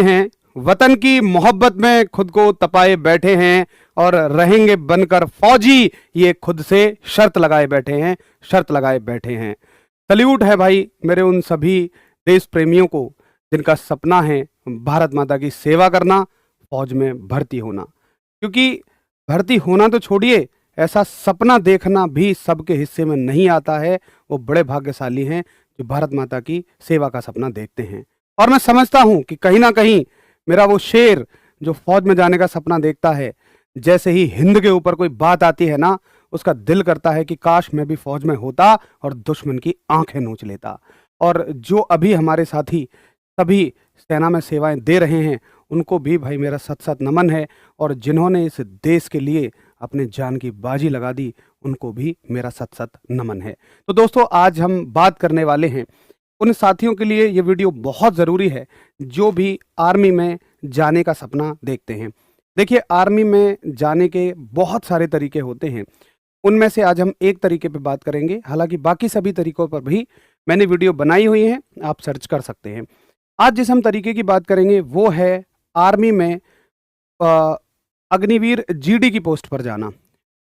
हैं, वतन की मोहब्बत में खुद को तपाए बैठे हैं और रहेंगे बनकर फौजी, ये खुद से शर्त लगाए बैठे हैं, शर्त लगाए बैठे हैं। सल्यूट है भाई मेरे उन सभी देश प्रेमियों को जिनका सपना है भारत माता की सेवा करना, फौज में भर्ती होना। क्योंकि भर्ती होना तो छोड़िए, ऐसा सपना देखना भी सबके हिस्से में नहीं आता है। वो बड़े भाग्यशाली हैं जो भारत माता की सेवा का सपना देखते हैं। और मैं समझता हूं कि कहीं ना कहीं मेरा वो शेर जो फौज में जाने का सपना देखता है, जैसे ही हिंद के ऊपर कोई बात आती है ना, उसका दिल करता है कि काश मैं भी फौज में होता और दुश्मन की आंखें नोच लेता। और जो अभी हमारे साथी सभी सेना में सेवाएं दे रहे हैं, उनको भी भाई मेरा सत सत नमन है। और जिन्होंने इस देश के लिए अपने जान की बाजी लगा दी, उनको भी मेरा सत सत नमन है। तो दोस्तों, आज हम बात करने वाले हैं उन साथियों के लिए, ये वीडियो बहुत ज़रूरी है जो भी आर्मी में जाने का सपना देखते हैं। देखिए, आर्मी में जाने के बहुत सारे तरीके होते हैं, उनमें से आज हम एक तरीके पे बात करेंगे। हालांकि बाकी सभी तरीकों पर भी मैंने वीडियो बनाई हुई है, आप सर्च कर सकते हैं। आज जिस हम तरीके की बात करेंगे वो है आर्मी में अग्निवीर जीडी की पोस्ट पर जाना।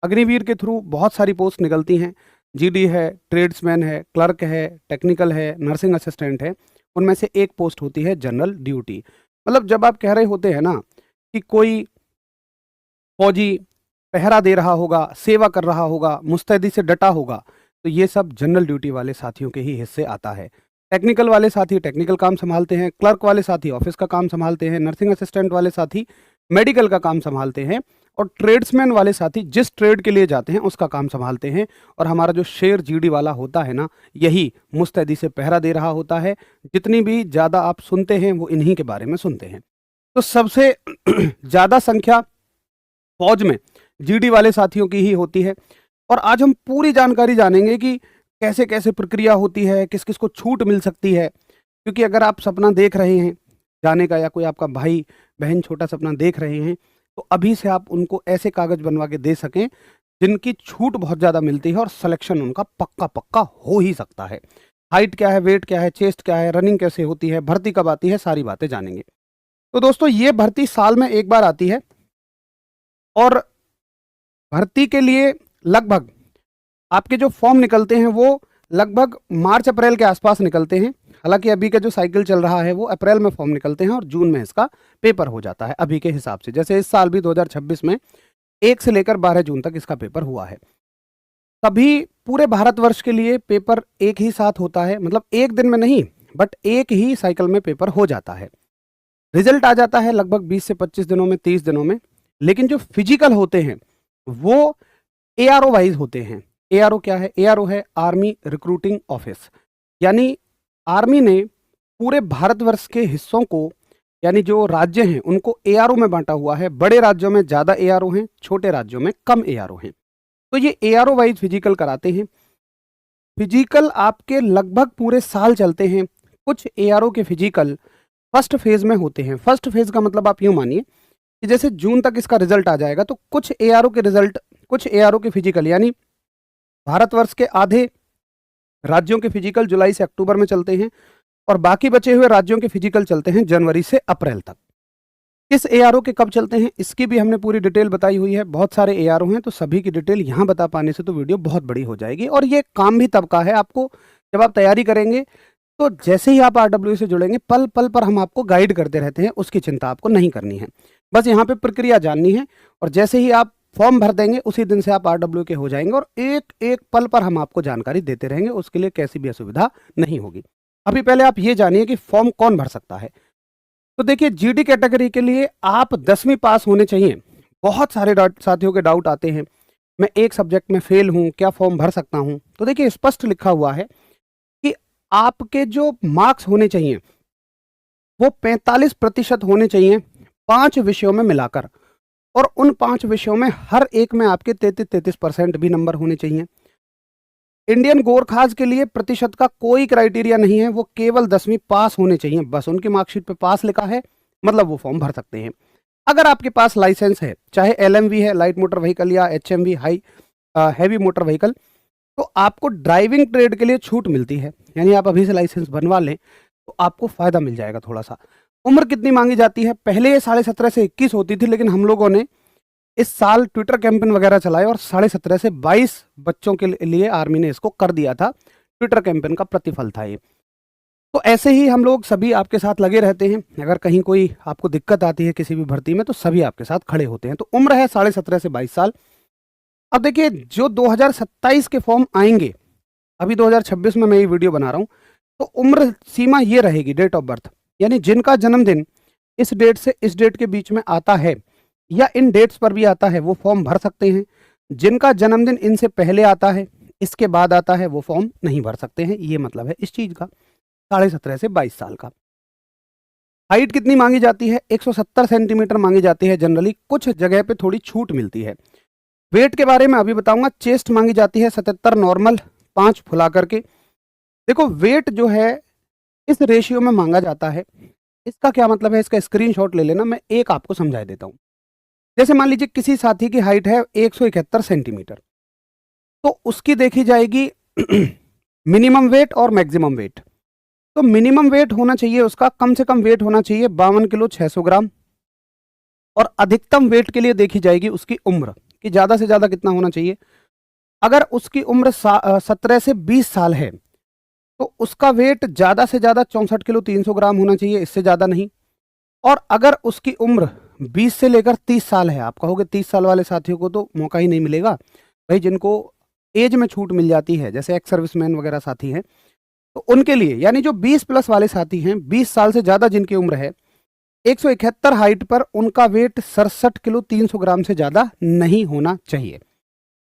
अग्निवीर के थ्रू बहुत सारी पोस्ट निकलती हैं। जीडी है, ट्रेड्समैन है, क्लर्क है, टेक्निकल है, नर्सिंग असिस्टेंट है। उनमें से एक पोस्ट होती है जनरल ड्यूटी। मतलब जब आप कह रहे होते हैं ना कि कोई फौजी पहरा दे रहा होगा, सेवा कर रहा होगा, मुस्तैदी से डटा होगा, तो ये सब जनरल ड्यूटी वाले साथियों के ही हिस्से आता है। टेक्निकल वाले साथी टेक्निकल काम संभालते हैं, क्लर्क वाले साथी ऑफिस का काम संभालते हैं, नर्सिंग असिस्टेंट वाले साथी मेडिकल का काम संभालते हैं, और ट्रेड्समैन वाले साथी जिस ट्रेड के लिए जाते हैं उसका काम संभालते हैं। और हमारा जो शेर जीडी वाला होता है ना, यही मुस्तैदी से पहरा दे रहा होता है। जितनी भी ज़्यादा आप सुनते हैं वो इन्हीं के बारे में सुनते हैं। तो सबसे ज़्यादा संख्या फौज में जीडी वाले साथियों की ही होती है। और आज हम पूरी जानकारी जानेंगे कि कैसे कैसे प्रक्रिया होती है, किस किस को छूट मिल सकती है। क्योंकि अगर आप सपना देख रहे हैं जाने का, या कोई आपका भाई बहन छोटा सपना देख रहे हैं, तो अभी से आप उनको ऐसे कागज बनवा के दे सकें जिनकी छूट बहुत ज़्यादा मिलती है और सिलेक्शन उनका पक्का पक्का हो ही सकता है। हाइट क्या है, वेट क्या है, चेस्ट क्या है, रनिंग कैसे होती है, भर्ती कब आती है, सारी बातें जानेंगे। तो दोस्तों, ये भर्ती साल में एक बार आती है और भर्ती के लिए लगभग आपके जो फॉर्म निकलते हैं वो लगभग मार्च अप्रैल के आसपास निकलते हैं। हालांकि अभी का जो साइकिल चल रहा है वो अप्रैल में फॉर्म निकलते हैं और जून में इसका पेपर हो जाता है अभी के हिसाब से। जैसे इस साल भी 2026 में 1 से लेकर 12 जून तक इसका पेपर हुआ है। तभी पूरे भारतवर्ष के लिए पेपर एक ही साथ होता है, मतलब एक दिन में नहीं, बट एक ही साइकिल में पेपर हो जाता है। रिजल्ट आ जाता है लगभग 20 से 25 दिनों में, 30 दिनों में। लेकिन जो फिजिकल होते हैं वो एआरओ वाइज होते हैं। एआरओ क्या है? एआरओ है आर्मी रिक्रूटिंग ऑफिस। यानी आर्मी ने पूरे भारतवर्ष के हिस्सों को, यानी जो राज्य हैं उनको एआरओ में बांटा हुआ है। बड़े राज्यों में ज़्यादा एआरओ हैं, छोटे राज्यों में कम एआरओ हैं। तो ये एआरओ वाइज फिजिकल कराते हैं। फिजिकल आपके लगभग पूरे साल चलते हैं। कुछ एआरओ के फिजिकल फर्स्ट फेज में होते हैं। फर्स्ट फेज का मतलब आप यूँ मानिए कि जैसे जून तक इसका रिजल्ट आ जाएगा, तो कुछ एआरओ के रिजल्ट, कुछ एआरओ के फिजिकल, यानी भारतवर्ष के आधे राज्यों के फिजिकल जुलाई से अक्टूबर में चलते हैं और बाकी बचे हुए राज्यों के फिजिकल चलते हैं जनवरी से अप्रैल तक। किस एआरओ के कब चलते हैं इसकी भी हमने पूरी डिटेल बताई हुई है। बहुत सारे एआरओ हैं, तो सभी की डिटेल यहाँ बता पाने से तो वीडियो बहुत बड़ी हो जाएगी। और ये काम भी तब का है, आपको जब आप तैयारी करेंगे तो जैसे ही आप आरडब्ल्यू से जुड़ेंगे, पल पल पर हम आपको गाइड करते रहते हैं, उसकी चिंता आपको नहीं करनी है। बस यहाँ पे प्रक्रिया जाननी है और जैसे ही आप फॉर्म भर देंगे उसी दिन से आप आरडब्ल्यू के हो जाएंगे और एक एक पल पर हम आपको जानकारी देते रहेंगे। उसके लिए कैसी भी असुविधा नहीं होगी। अभी पहले आप ये जानिए कि फॉर्म कौन भर सकता है। तो देखिए, जीडी कैटेगरी के लिए आप 10वीं पास होने चाहिए। बहुत सारे साथियों के डाउट आते हैं, मैं एक सब्जेक्ट में फेल हूँ, क्या फॉर्म भर सकता हूँ? तो देखिए, स्पष्ट लिखा हुआ है कि आपके जो मार्क्स होने चाहिए वो 45% होने चाहिए 5 विषयों में मिलाकर। और उन 5 विषयों में हर एक में आपके 33% भी नंबर होने चाहिए। इंडियन गोरखास के लिए प्रतिशत का कोई क्राइटेरिया नहीं है, वो केवल 10वीं पास होने चाहिए। बस उनकी मार्कशीट पे पास लिखा है, मतलब वो फॉर्म भर सकते हैं। अगर आपके पास लाइसेंस है, चाहे एलएमवी है, लाइट मोटर व्हीकल, या HMV high heavy motor vehicle, तो आपको ड्राइविंग ट्रेड के लिए छूट मिलती है। यानी आप अभी से लाइसेंस बनवा लें तो आपको फ़ायदा मिल जाएगा थोड़ा सा। उम्र कितनी मांगी जाती है? पहले ये 17.5 से 21 होती थी, लेकिन हम लोगों ने इस साल ट्विटर कैंपेन वगैरह चलाए और 17.5 से 22 बच्चों के लिए आर्मी ने इसको कर दिया था। ट्विटर कैंपेन का प्रतिफल था ये। तो ऐसे ही हम लोग सभी आपके साथ लगे रहते हैं। अगर कहीं कोई आपको दिक्कत आती है किसी भी भर्ती में, तो सभी आपके साथ खड़े होते हैं। तो उम्र है 17.5 से 22 साल। अब देखिए, जो 2027 के फॉर्म आएंगे, अभी 2026 में मैं ये वीडियो बना रहा हूँ, तो उम्र सीमा ये रहेगी, डेट ऑफ बर्थ, यानी जिनका जन्मदिन इस डेट से इस डेट के बीच में आता है या इन डेट्स पर भी आता है, वो फॉर्म भर सकते हैं। जिनका जन्मदिन इनसे पहले आता है, इसके बाद आता है, वो फॉर्म नहीं भर सकते हैं। ये मतलब है इस चीज का। 17.5 से 22 साल का। हाइट कितनी मांगी जाती है? 170 सेंटीमीटर मांगी जाती है जनरली। कुछ जगह पे थोड़ी छूट मिलती है। वेट के बारे में अभी बताऊंगा। चेस्ट मांगी जाती है 77 नॉर्मल, 5 फुला करके। देखो, वेट जो है इस रेशियो में मांगा जाता है। इसका क्या मतलब है, इसका स्क्रीनशॉट ले लेना, मैं एक आपको समझा देता हूँ। जैसे मान लीजिए किसी साथी की हाइट है 171 सेंटीमीटर, तो उसकी देखी जाएगी मिनिमम वेट और मैक्सिमम वेट। तो मिनिमम वेट होना चाहिए उसका, कम से कम वेट होना चाहिए 52 किलो 600 ग्राम। और अधिकतम वेट के लिए देखी जाएगी उसकी उम्र, कि ज़्यादा से ज़्यादा कितना होना चाहिए। अगर उसकी उम्र 17 से 20 साल है, तो उसका वेट ज़्यादा से ज़्यादा 64 किलो 300 ग्राम होना चाहिए, इससे ज़्यादा नहीं। और अगर उसकी उम्र 20 से लेकर 30 साल है, आप कहोगे 30 साल वाले साथियों को तो मौका ही नहीं मिलेगा भाई, जिनको एज में छूट मिल जाती है, जैसे एक्स सर्विसमैन वगैरह साथी हैं, तो उनके लिए, यानी जो 20 प्लस वाले साथी हैं, 20 साल से ज़्यादा जिनकी उम्र है, 171 हाइट पर उनका वेट 67 किलो 300 ग्राम से ज़्यादा नहीं होना चाहिए।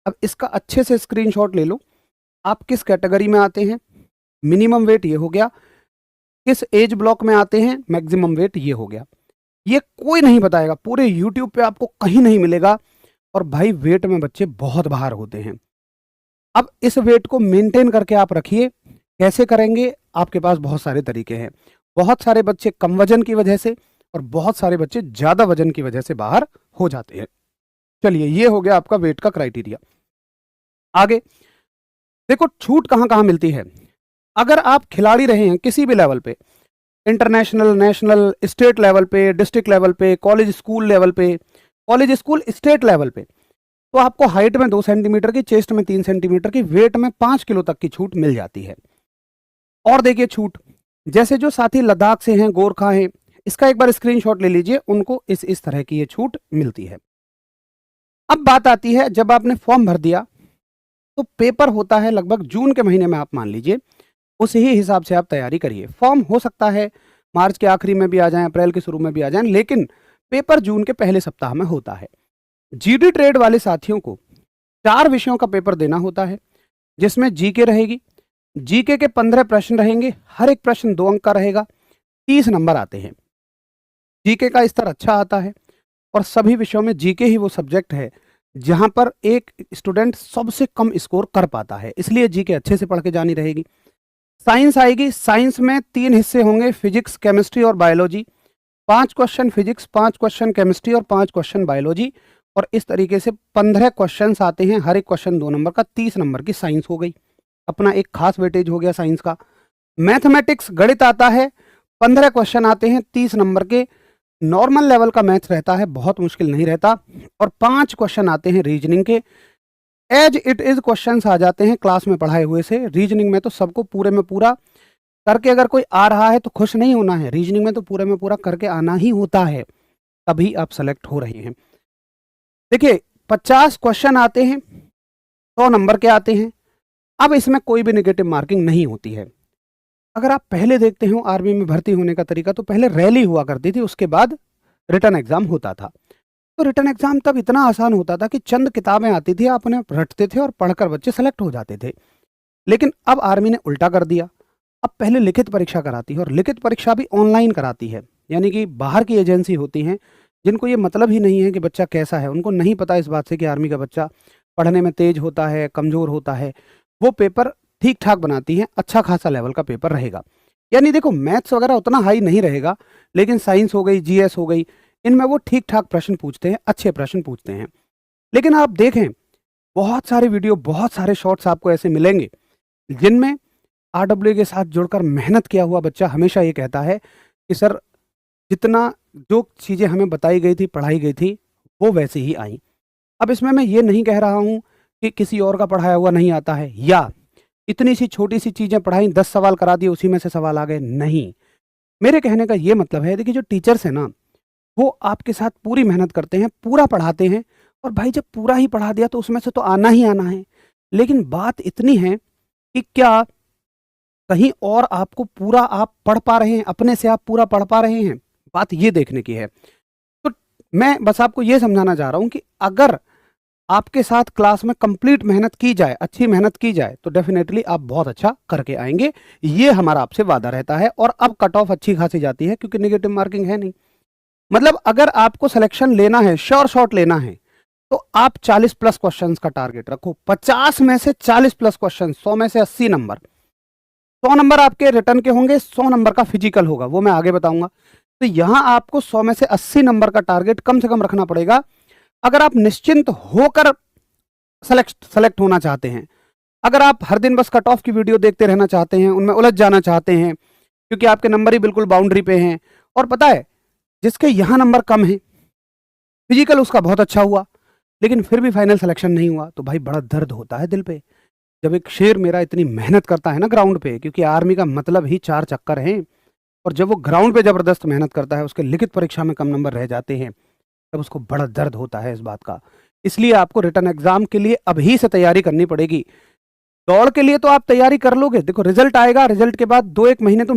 अब इसका अच्छे से स्क्रीनशॉट ले लो। आप किस कैटेगरी में आते हैं? मिनिमम वेट ये हो गया। किस एज ब्लॉक में आते हैं? मैक्सिमम वेट ये हो गया। ये कोई नहीं बताएगा, पूरे यूट्यूब पे आपको कहीं नहीं मिलेगा। और भाई, वेट में बच्चे बहुत बाहर होते हैं। अब इस वेट को मेंटेन करके आप रखिए। कैसे करेंगे? आपके पास बहुत सारे तरीके हैं। बहुत सारे बच्चे कम वजन की वजह से और बहुत सारे बच्चे ज्यादा वजन की वजह से बाहर हो जाते हैं। चलिए, ये हो गया आपका वेट का क्राइटेरिया। आगे देखो, छूट कहां कहां मिलती है। अगर आप खिलाड़ी रहे हैं किसी भी लेवल पे, इंटरनेशनल, नेशनल, स्टेट लेवल पे, डिस्ट्रिक्ट लेवल पे, कॉलेज स्कूल लेवल पे, कॉलेज स्कूल स्टेट लेवल पे, तो आपको हाइट में 2 सेंटीमीटर की, चेस्ट में 3 सेंटीमीटर की, वेट में 5 किलो तक की छूट मिल जाती है। और देखिए छूट, जैसे जो साथी लद्दाख से हैं, गोरखा हैं, इसका एक बार स्क्रीनशॉट ले लीजिए, उनको इस तरह की ये छूट मिलती है। अब बात आती है, जब आपने फॉर्म भर दिया तो पेपर होता है लगभग जून के महीने में, आप मान लीजिए, उसी ही हिसाब से आप तैयारी करिए। फॉर्म हो सकता है मार्च के आखिरी में भी आ जाए, अप्रैल के शुरू में भी आ जाए, लेकिन पेपर जून के पहले सप्ताह में होता है। जीडी ट्रेड वाले साथियों को 4 विषयों का पेपर देना होता है, जिसमें जीके रहेगी। जीके के 15 प्रश्न रहेंगे, हर एक प्रश्न 2 अंक का रहेगा, 30 नंबर आते हैं। जीके का स्तर अच्छा आता है और सभी विषयों में जीके ही वो सब्जेक्ट है जहां पर एक स्टूडेंट सबसे कम स्कोर कर पाता है, इसलिए जीके अच्छे से पढ़ के जानी रहेगी। साइंस आएगी। साइंस में 3 हिस्से होंगे, फिजिक्स, केमिस्ट्री और biology. 5 question physics, 5 question chemistry और 5 क्वेश्चन बायोलॉजी। और इस तरीके से 15 क्वेश्चन आते हैं, हर एक क्वेश्चन 2 नंबर का, 30 नंबर की साइंस हो गई। अपना एक खास वेटेज हो गया साइंस का। मैथमेटिक्स, गणित आता है, 15 क्वेश्चन आते हैं 30 नंबर के। नॉर्मल लेवल का मैथ रहता है, बहुत मुश्किल नहीं रहता। और 5 क्वेश्चन आते हैं रीजनिंग के। एज इट इज क्वेश्चंस आ जाते हैं क्लास में पढ़ाए हुए से। रीजनिंग में तो सबको पूरे में पूरा करके, अगर कोई आ रहा है तो खुश नहीं होना है, रीजनिंग में तो पूरे में पूरा करके आना ही होता है, तभी आप सेलेक्ट हो रहे हैं। देखिए, 50 क्वेश्चन आते हैं, 100 नंबर के आते हैं। अब इसमें कोई भी नेगेटिव मार्किंग नहीं होती है। अगर आप पहले देखते हो आर्मी में भर्ती होने का तरीका, तो पहले रैली हुआ करती थी, उसके बाद रिटर्न एग्जाम होता था। तो रिटर्न एग्जाम तब इतना आसान होता था कि चंद किताबें आती थी, आप उन्हें रटते थे और पढ़कर बच्चे सेलेक्ट हो जाते थे। लेकिन अब आर्मी ने उल्टा कर दिया। अब पहले लिखित परीक्षा कराती है, और लिखित परीक्षा भी ऑनलाइन कराती है। यानी कि बाहर की एजेंसी होती हैं, जिनको ये मतलब ही नहीं है कि बच्चा कैसा है, उनको नहीं पता इस बात से कि आर्मी का बच्चा पढ़ने में तेज होता है, कमजोर होता है। वो पेपर ठीक ठाक बनाती हैं, अच्छा खासा लेवल का पेपर रहेगा। यानी देखो, मैथ्स वगैरह उतना हाई नहीं रहेगा, लेकिन साइंस हो गई, जीएस हो गई, इनमें वो ठीक ठाक प्रश्न पूछते हैं, अच्छे प्रश्न पूछते हैं। लेकिन आप देखें, बहुत सारे वीडियो, बहुत सारे शॉर्ट्स आपको ऐसे मिलेंगे जिनमें आरडब्ल्यू के साथ जुड़कर मेहनत किया हुआ बच्चा हमेशा ये कहता है कि सर, जितना जो चीज़ें हमें बताई गई थी, पढ़ाई गई थी, वो वैसे ही आई। अब इसमें मैं ये नहीं कह रहा हूँ कि किसी और का पढ़ाया हुआ नहीं आता है, या इतनी सी छोटी सी चीज़ें पढ़ाई, 10 सवाल करा दिए, उसी में से सवाल आ गए, नहीं। मेरे कहने का ये मतलब है, देखिए जो टीचर्स हैं ना, वो आपके साथ पूरी मेहनत करते हैं, पूरा पढ़ाते हैं, और भाई जब पूरा ही पढ़ा दिया तो उसमें से तो आना ही आना है। लेकिन बात इतनी है कि क्या कहीं और आपको पूरा आप पढ़ पा रहे हैं, अपने से आप पूरा पढ़ पा रहे हैं? बात ये देखने की है। तो मैं बस आपको ये समझाना चाह रहा हूँ कि अगर आपके साथ क्लास में कंप्लीट मेहनत की जाए, अच्छी मेहनत की जाए, तो डेफिनेटली आप बहुत अच्छा करके आएंगे। ये हमारा आपसे वादा रहता है। और अब कट ऑफ अच्छी खासी जाती है, क्योंकि नेगेटिव मार्किंग है नहीं। मतलब अगर आपको सिलेक्शन लेना है, श्योर शॉट लेना है, तो आप 40 प्लस क्वेश्चंस का टारगेट रखो। 50 में से 40 प्लस क्वेश्चन, 100 में से 80 नंबर। 100 नंबर आपके रिटर्न के होंगे, 100 नंबर का फिजिकल होगा, वो मैं आगे बताऊंगा। तो यहां आपको 100 में से 80 नंबर का टारगेट कम से कम रखना पड़ेगा, अगर आप निश्चिंत होकर सेलेक्ट होना चाहते हैं। अगर आप हर दिन बस कट ऑफ की वीडियो देखते रहना चाहते हैं, उनमें उलझ जाना चाहते हैं, क्योंकि आपके नंबर ही बिल्कुल बाउंड्री पे हैं, और पता है जिसके यहां नंबर कम है, फिजिकल उसका बहुत अच्छा हुआ, लेकिन फिर भी फाइनल सिलेक्शन नहीं हुआ, तो भाई बड़ा दर्द होता है दिल पे। जब एक शेर मेरा इतनी मेहनत करता है ना ग्राउंड पे, क्योंकि आर्मी का मतलब ही 4 चक्कर हैं, और जब वो ग्राउंड पे जबरदस्त मेहनत करता है, उसके लिखित परीक्षा में कम नंबर रह जाते हैं, तब उसको बड़ा दर्द होता है इस बात का। इसलिए आपको रिटर्न एग्जाम के लिए अभी से तैयारी करनी पड़ेगी। दौड़ के लिए तो आप तैयारी कर लोगे, देखो रिजल्ट आएगा, रिजल्ट के बाद 2-1 महीने तो